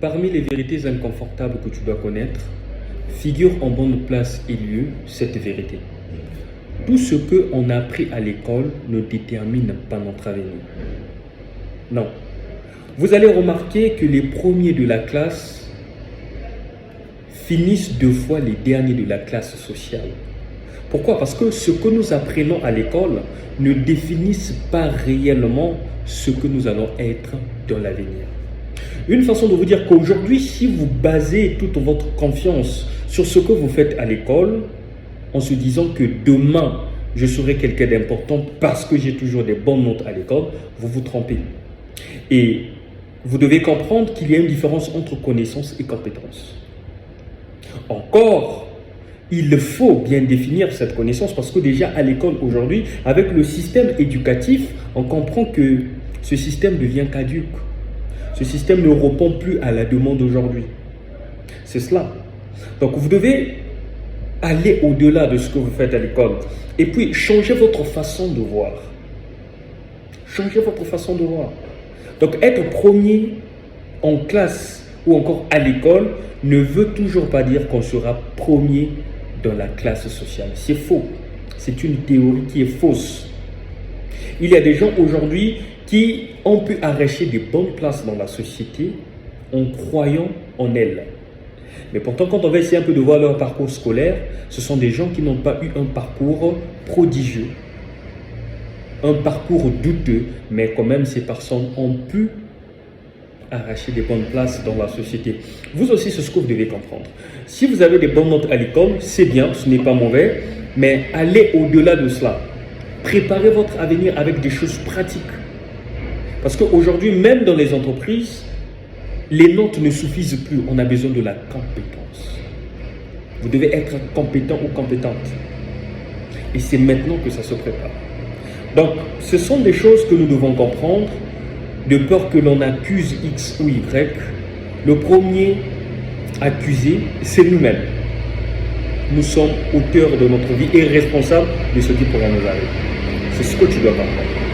Parmi les vérités inconfortables que tu dois connaître, figure en bonne place et lieu cette vérité. Tout ce qu'on a appris à l'école ne détermine pas notre avenir. Non. Vous allez remarquer que les premiers de la classe finissent deux fois les derniers de la classe sociale. Pourquoi? Parce que ce que nous apprenons à l'école ne définissent pas réellement ce que nous allons être dans l'avenir. Une façon de vous dire qu'aujourd'hui, si vous basez toute votre confiance sur ce que vous faites à l'école, en se disant que demain, je serai quelqu'un d'important parce que j'ai toujours des bonnes notes à l'école, vous vous trompez. Et vous devez comprendre qu'il y a une différence entre connaissance et compétence. Encore, il faut bien définir cette connaissance parce que déjà à l'école aujourd'hui, avec le système éducatif, on comprend que ce système devient caduque. Ce système ne répond plus à la demande aujourd'hui. C'est cela. Donc vous devez aller au-delà de ce que vous faites à l'école et puis changer votre façon de voir. Changer votre façon de voir. Donc être premier en classe ou encore à l'école ne veut toujours pas dire qu'on sera premier dans la classe sociale. C'est faux. C'est une théorie qui est fausse. Il y a des gens aujourd'hui qui ont pu arracher de bonnes places dans la société en croyant en elles. Mais pourtant, quand on va essayer un peu de voir leur parcours scolaire, ce sont des gens qui n'ont pas eu un parcours prodigieux, un parcours douteux, mais quand même ces personnes ont pu arracher des bonnes places dans la société. Vous aussi, c'est ce que vous devez comprendre. Si vous avez des bonnes notes à l'école, c'est bien, ce n'est pas mauvais, mais allez au-delà de cela. Préparez votre avenir avec des choses pratiques. Parce qu'aujourd'hui, même dans les entreprises, les notes ne suffisent plus. On a besoin de la compétence. Vous devez être compétent ou compétente. Et c'est maintenant que ça se prépare. Donc, ce sont des choses que nous devons comprendre. De peur que l'on accuse X ou Y, le premier accusé, c'est nous-mêmes. Nous sommes auteurs de notre vie et responsables de ce qui pourrait nous arriver. C'est ce que tu dois comprendre.